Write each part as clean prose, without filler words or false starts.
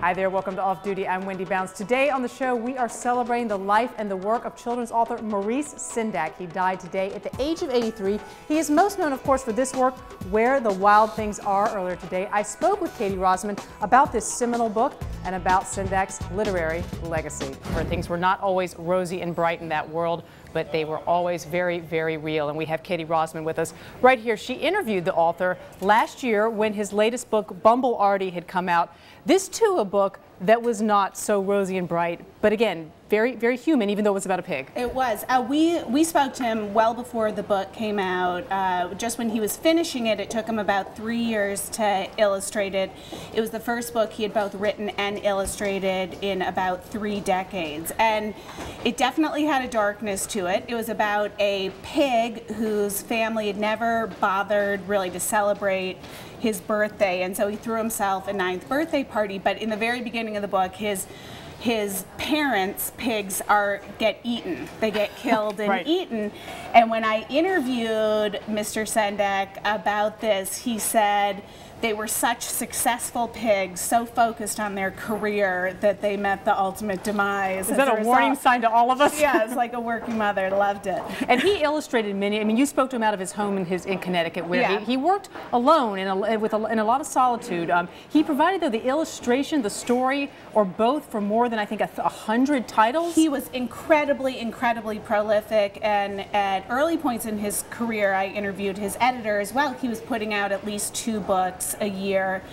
Hi there, welcome to Off Duty. I'm Wendy Bounds. Today on the show, we are celebrating the life and the work of children's author Maurice Sendak. He died today at the age of 83. He is most known, of course, for this work, Where the Wild Things Are. Earlier today, I spoke with Katie Rosman about this seminal book and about Sendak's literary legacy. Where things were not always rosy and bright in that world, but they were always very, very real. And we have Katie Rosman with us right here. She interviewed the author last year when his latest book, Bumble Artie, had come out. This, too, a book that was not so rosy and bright, but again, very, very human, even though it was about a pig. It was. We spoke to him well before the book came out. Just when he was finishing it, it took him about 3 years to illustrate it. It was the first book he had both written and illustrated in about 3 decades. And it definitely had a darkness to it. It was about a pig whose family had never bothered really to celebrate his birthday, and so he threw himself a 9th birthday party. But in the very beginning of the book, his parents, pigs, get eaten. They get killed and right. eaten. And when I interviewed Mr. Sendak about this, he said they were such successful pigs, so focused on their career that they met the ultimate demise. Is that a warning sign to all of us? Yeah, it's like a working mother. Loved it. And he illustrated many. I mean, you spoke to him out of his home in Connecticut, where he worked alone in a lot of solitude. He provided, though, the illustration, the story, or both for more than, I think, 100 titles. He was incredibly, incredibly prolific, and at early points in his career, I interviewed his editor as well. He was putting out at least 2 books a year.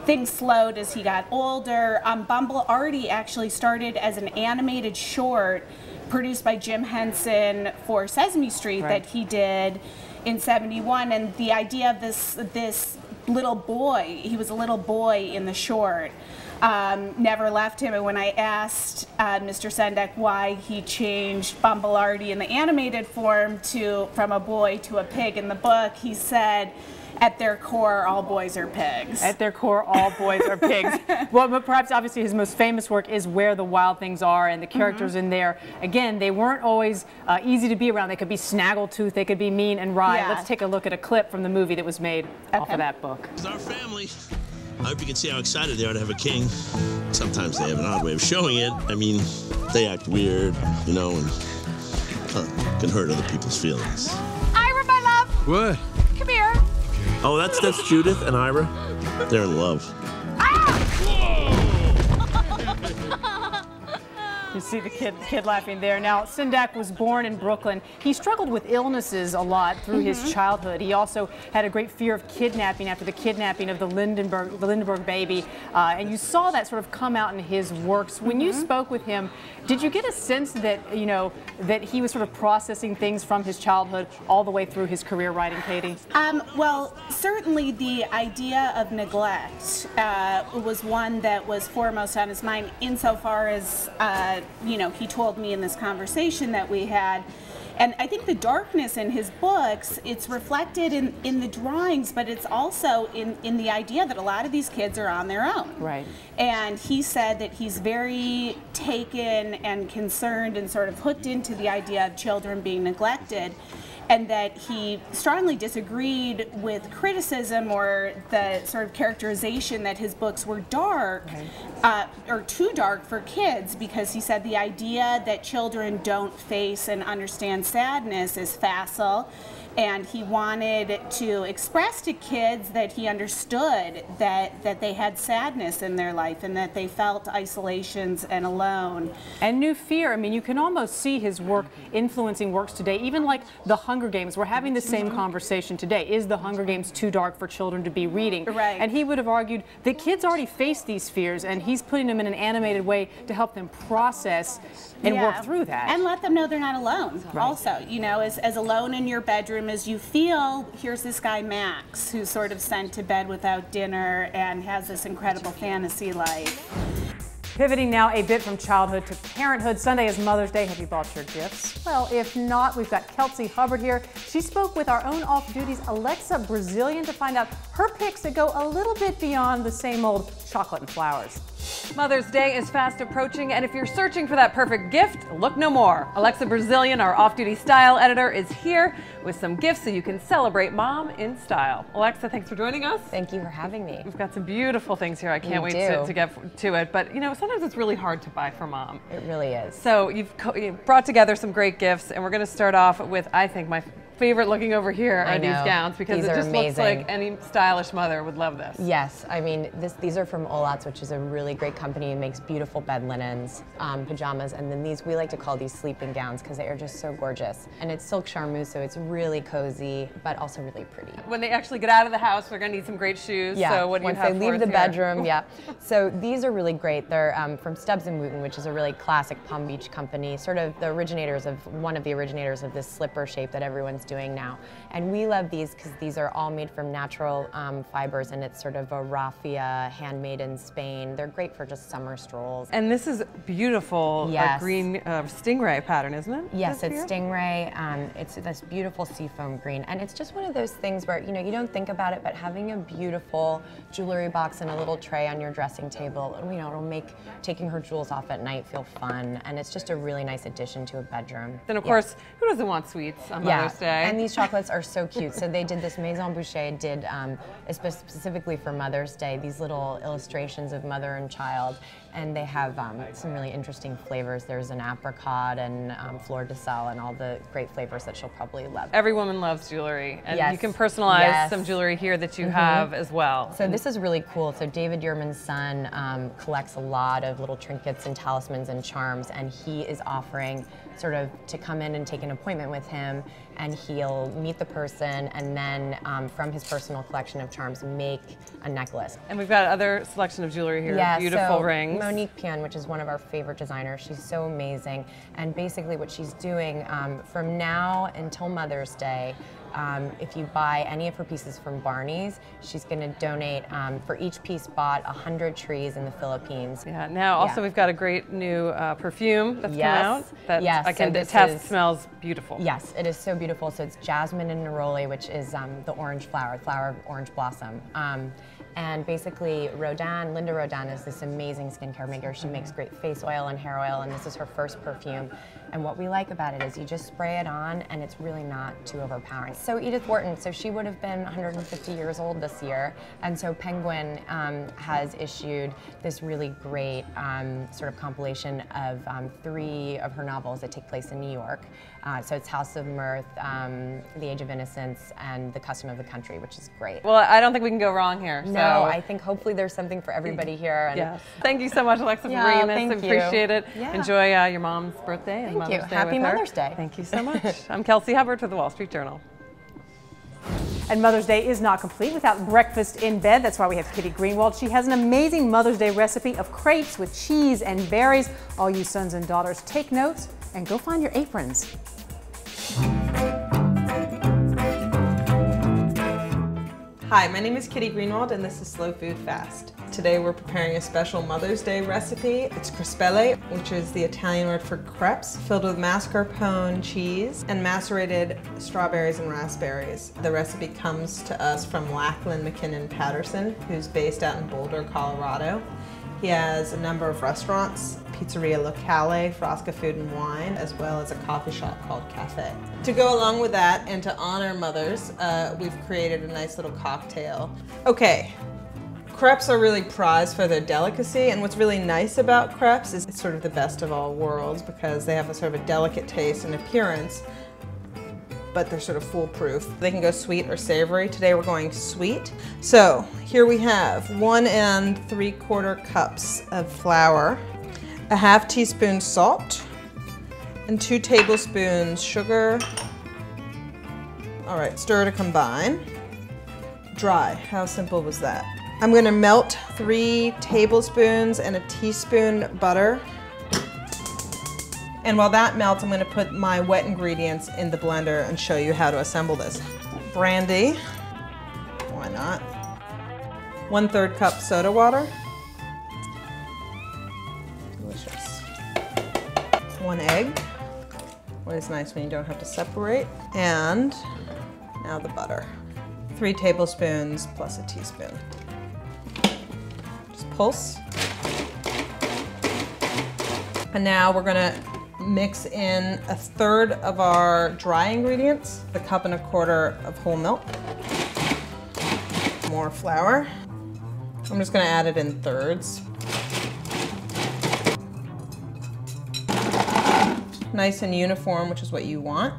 Things slowed as he got older. Bumble Artie actually started as an animated short produced by Jim Henson for Sesame Street that he did in '71, and the idea of this little boy, he was a little boy in the short, never left him. And when I asked Mr. Sendak why he changed Bumble Artie in the animated form from a boy to a pig in the book, he said, at their core, all boys are pigs. At their core, all boys are pigs. Well, but perhaps obviously his most famous work is Where the Wild Things Are, and the characters in there, again, they weren't always easy to be around. They could be snaggletooth, they could be mean and wry. Yeah. Let's take a look at a clip from the movie that was made off of that book. It's our family. I hope you can see how excited they are to have a king. Sometimes they have an odd way of showing it. I mean, they act weird, you know, and can hurt other people's feelings. Ira, my love. What? Come here. Oh, that's Judith and Ira. They're in love. You see the kid laughing there. Now, Sendak was born in Brooklyn. He struggled with illnesses a lot through his childhood. He also had a great fear of kidnapping after the kidnapping of the Lindenberg baby. And you saw that sort of come out in his works. When you spoke with him, did you get a sense that, you know, that he was sort of processing things from his childhood all the way through his career writing, Katie? Well, certainly the idea of neglect was one that was foremost on his mind, insofar as you know, he told me in this conversation that we had. And I think the darkness in his books, it's reflected in the drawings, but it's also in the idea that a lot of these kids are on their own. Right. And he said that he's very taken and concerned and sort of hooked into the idea of children being neglected, and that he strongly disagreed with criticism or the sort of characterization that his books were dark, or too dark for kids, because he said the idea that children don't face and understand sadness is facile, and he wanted to express to kids that he understood that they had sadness in their life and that they felt isolations and alone. And new fear. I mean, you can almost see his work influencing works today, even like The Hunger Games. We're having the same conversation today. Is The Hunger Games too dark for children to be reading? Right. And he would have argued that kids already face these fears, and he's putting them in an animated way to help them process and work through that. And let them know they're not alone. Right. Also, you know, as alone in your bedroom as you feel, here's this guy Max who's sort of sent to bed without dinner and has this incredible fantasy life. Pivoting now a bit from childhood to parenthood. Sunday is Mother's Day. Have you bought your gifts? Well, if not, we've got Kelsey Hubbard here. She spoke with our own Off Duty's Alexa Brazillian to find out her picks that go a little bit beyond the same old chocolate and flowers. Mother's Day is fast approaching, and if you're searching for that perfect gift, look no more. Alexa Brazillian, our off-duty style editor, is here with some gifts so you can celebrate mom in style. Alexa, thanks for joining us. Thank you for having me. We've got some beautiful things here. I can't wait to get to it. But you know, sometimes it's really hard to buy for mom. It really is. So you've brought together some great gifts, and we're going to start off with, I think, my favorite looking over here are these gowns, because it just looks like any stylish mother would love this. Yes, I mean, these are from Olatz, which is a really great company. It makes beautiful bed linens, pajamas, and then these, we like to call these sleeping gowns because they are just so gorgeous. And it's silk charmeuse, so it's really cozy, but also really pretty. When they actually get out of the house, they're going to need some great shoes. Yeah, so what do you have once they leave the bedroom, yeah. So these are really great. They're from Stubbs & Wooten, which is a really classic Palm Beach company, sort of the originators of, one of the originators of this slipper shape that everyone's doing now. And we love these because these are all made from natural fibers, and it's sort of a raffia, handmade in Spain. They're great for just summer strolls. And this is beautiful, green stingray pattern, isn't it? Yes, it's stingray. It's this beautiful seafoam green, and it's just one of those things where, you know, you don't think about it, but having a beautiful jewelry box and a little tray on your dressing table, you know, it'll make taking her jewels off at night feel fun, and it's just a really nice addition to a bedroom. Then of course, who doesn't want sweets on Mother's Day? And these chocolates are so cute. So they did this Maison Boucher did specifically for Mother's Day, these little illustrations of mother and child, and they have some really interesting flavors. There's an apricot and fleur de sel and all the great flavors that she'll probably love. Every woman loves jewelry, and you can personalize some jewelry here that you have as well. So this is really cool. So David Yurman's son collects a lot of little trinkets and talismans and charms, and he is offering sort of to come in and take an appointment with him, and he'll meet the person, and then from his personal collection of charms make a necklace. And we've got other selection of jewelry here, beautiful rings. Monique Pion, which is one of our favorite designers, she's so amazing, and basically what she's doing from now until Mother's Day, if you buy any of her pieces from Barney's, she's going to donate, for each piece bought, 100 trees in the Philippines. Yeah, now also we've got a great new perfume that's come out that I can attest smells beautiful. Yes, it is so beautiful. So it's jasmine and neroli, which is the orange flower of orange blossom. And basically Linda Rodin is this amazing skincare maker. She makes great face oil and hair oil, and this is her first perfume. And what we like about it is you just spray it on, and it's really not too overpowering. So Edith Wharton, so she would have been 150 years old this year, and so Penguin has issued this really great sort of compilation of 3 of her novels that take place in New York. So it's House of Mirth, The Age of Innocence, and The Custom of the Country, which is great. Well, I don't think we can go wrong here. No, I think hopefully there's something for everybody here. And yes. Thank you so much, Alexa, for bringing this. I appreciate it. Yeah. Enjoy your mom's birthday and Mother's Day. Happy Mother's Day. Thank you so much. I'm Kelsey Hubbard for the Wall Street Journal. And Mother's Day is not complete without breakfast in bed. That's why we have Kitty Greenwald. She has an amazing Mother's Day recipe of crepes with cheese and berries. All you sons and daughters, take notes and go find your aprons. Hi, my name is Kitty Greenwald, and this is Slow Food Fast. Today we're preparing a special Mother's Day recipe. It's crispelle, which is the Italian word for crepes, filled with mascarpone cheese and macerated strawberries and raspberries. The recipe comes to us from Lachlan McKinnon Patterson, who's based out in Boulder, Colorado. He has a number of restaurants, Pizzeria Locale, Frasca Food and Wine, as well as a coffee shop called Cafe. To go along with that and to honor mothers, we've created a nice little cocktail. Okay, crepes are really prized for their delicacy, and what's really nice about crepes is it's sort of the best of all worlds because they have a sort of a delicate taste and appearance, but they're sort of foolproof. They can go sweet or savory. Today we're going sweet. So here we have 1 3/4 cups of flour, a ½ teaspoon salt, and 2 tablespoons sugar. All right, stir to combine. Dry, how simple was that? I'm gonna melt 3 tablespoons and a teaspoon butter. And while that melts, I'm gonna put my wet ingredients in the blender and show you how to assemble this. Brandy, why not? 1/3 cup soda water. Delicious. 1 egg. What is nice when you don't have to separate. And now the butter. 3 tablespoons plus a teaspoon. Just pulse. And now we're gonna mix in 1/3 of our dry ingredients, the 1.25 cups of whole milk, more flour. I'm just gonna add it in thirds. Nice and uniform, which is what you want.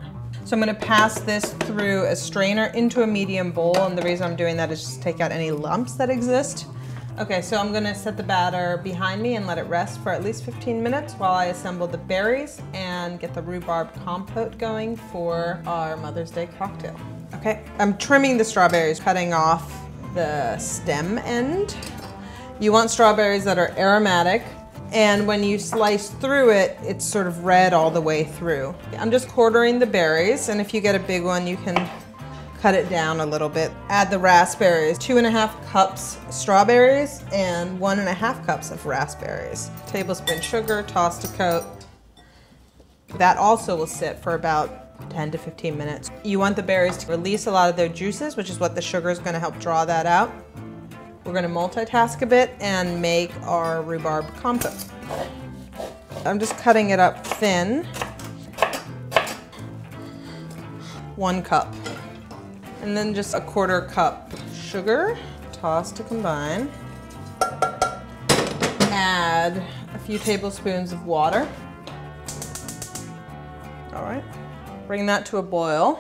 So I'm gonna pass this through a strainer into a medium bowl, and the reason I'm doing that is just to take out any lumps that exist. Okay, so I'm gonna set the batter behind me and let it rest for at least 15 minutes while I assemble the berries and get the rhubarb compote going for our Mother's Day cocktail. Okay, I'm trimming the strawberries, cutting off the stem end. You want strawberries that are aromatic, and when you slice through it, it's sort of red all the way through. I'm just quartering the berries, and if you get a big one, you can cut it down a little bit. Add the raspberries, 2.5 cups strawberries and 1.5 cups of raspberries. Tablespoon sugar, toss to coat. That also will sit for about 10 to 15 minutes. You want the berries to release a lot of their juices, which is what the sugar is going to help draw that out. We're going to multitask a bit and make our rhubarb compote. I'm just cutting it up thin. 1 cup. And then just 1/4 cup sugar, toss to combine. Add a few tablespoons of water. All right, bring that to a boil.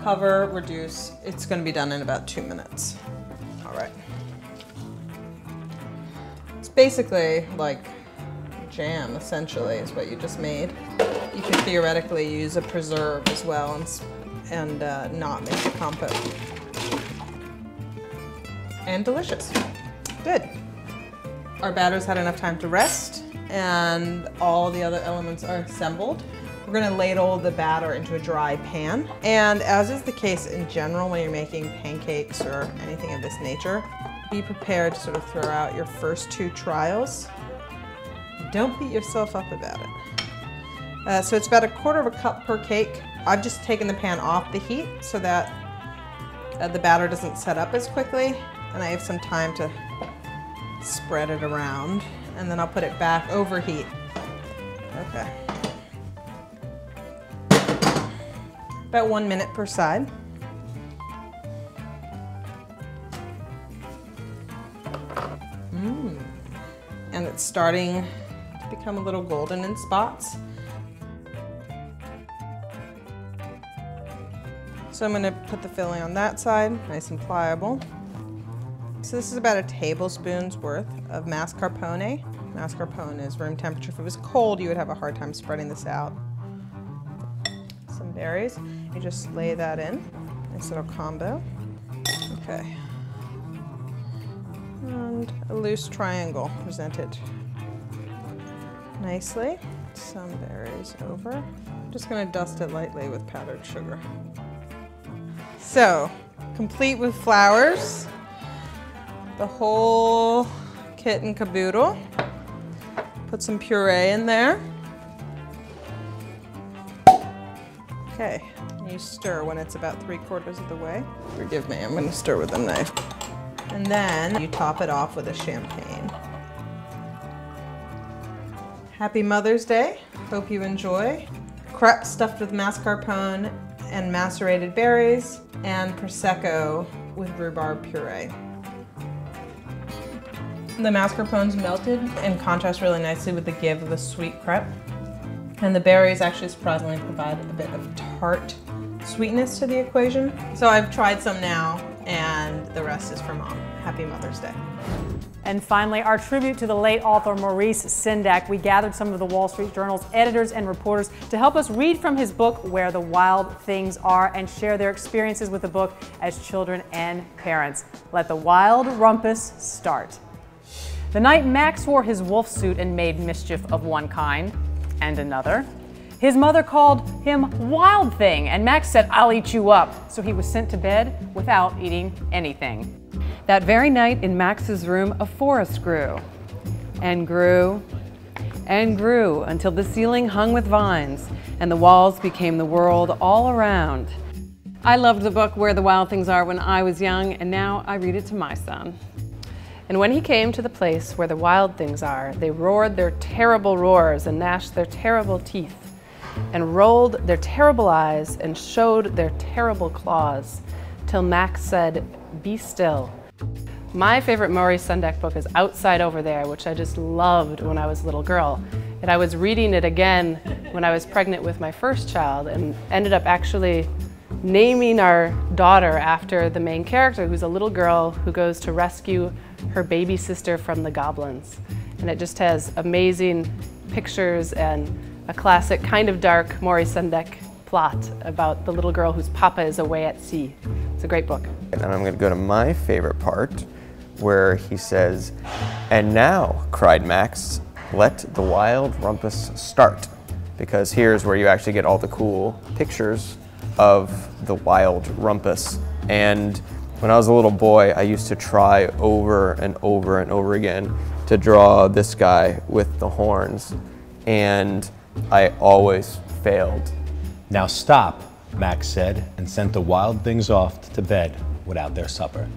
Cover, reduce. It's gonna be done in about 2 minutes. All right. It's basically like jam, essentially, is what you just made. You could theoretically use a preserve as well and not make a compote. And delicious. Good. Our batter's had enough time to rest and all the other elements are assembled. We're gonna ladle the batter into a dry pan. And as is the case in general when you're making pancakes or anything of this nature, be prepared to sort of throw out your first 2 trials. Don't beat yourself up about it. So it's about 1/4 cup per cake. I've just taken the pan off the heat so that the batter doesn't set up as quickly, and I have some time to spread it around, and then I'll put it back over heat. Okay. About 1 minute per side. And it's starting to become a little golden in spots. So I'm going to put the filling on that side, nice and pliable. So this is about a tablespoon's worth of mascarpone. Mascarpone is room temperature. If it was cold, you would have a hard time spreading this out. Some berries. You just lay that in. Nice little combo. Okay. And a loose triangle presented nicely. Some berries over. I'm just going to dust it lightly with powdered sugar. So, complete with flowers, the whole kit and caboodle. Put some puree in there. Okay, you stir when it's about 3/4 of the way. Forgive me, I'm going to stir with a knife. And then you top it off with a champagne. Happy Mother's Day. Hope you enjoy. Crepes stuffed with mascarpone and macerated berries, and Prosecco with rhubarb puree. The mascarpone's melted and contrasts really nicely with the give of the sweet crepe. And the berries actually surprisingly provide a bit of tart sweetness to the equation. So I've tried some now, and the rest is for Mom. Happy Mother's Day. And finally, our tribute to the late author Maurice Sendak. We gathered some of the Wall Street Journal's editors and reporters to help us read from his book, Where the Wild Things Are, and share their experiences with the book as children and parents. Let the wild rumpus start. The night Max wore his wolf suit and made mischief of one kind and another, his mother called him Wild Thing, and Max said, "I'll eat you up." So he was sent to bed without eating anything. That very night in Max's room, a forest grew and grew and grew until the ceiling hung with vines and the walls became the world all around. I loved the book Where the Wild Things Are when I was young, and now I read it to my son. And when he came to the place where the wild things are, they roared their terrible roars and gnashed their terrible teeth and rolled their terrible eyes and showed their terrible claws, till Max said, "Be still." My favorite Maurice Sendak book is Outside Over There, which I just loved when I was a little girl. And I was reading it again when I was pregnant with my first child and ended up actually naming our daughter after the main character, who's a little girl who goes to rescue her baby sister from the goblins. And it just has amazing pictures and a classic kind of dark Maurice Sendak plot about the little girl whose papa is away at sea. It's a great book. And I'm going to go to my favorite part, where he says, "And now," cried Max, "let the wild rumpus start." Because here's where you actually get all the cool pictures of the wild rumpus. And when I was a little boy, I used to try over and over and over again to draw this guy with the horns, and I always failed. "Now stop," Max said, and sent the wild things off to bed without their supper.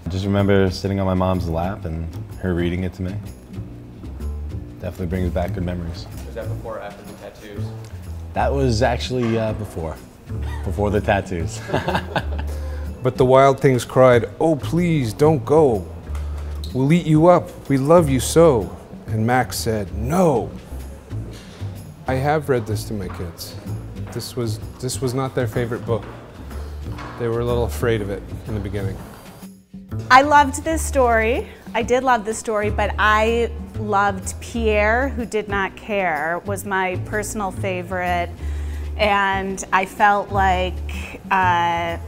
I just remember sitting on my mom's lap and her reading it to me. Definitely brings back good memories. Was that before or after the tattoos? That was actually before the tattoos. But the wild things cried, "Oh, please, don't go. We'll eat you up. We love you so." And Max said, "No." I have read this to my kids. This was not their favorite book. They were a little afraid of it in the beginning. I loved this story. I did love this story, but I loved Pierre, Who Did Not Care, was my personal favorite. And I felt like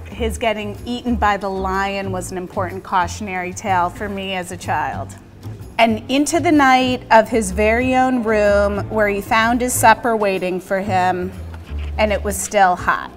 his getting eaten by the lion was an important cautionary tale for me as a child. And into the night of his very own room, where he found his supper waiting for him, and it was still hot.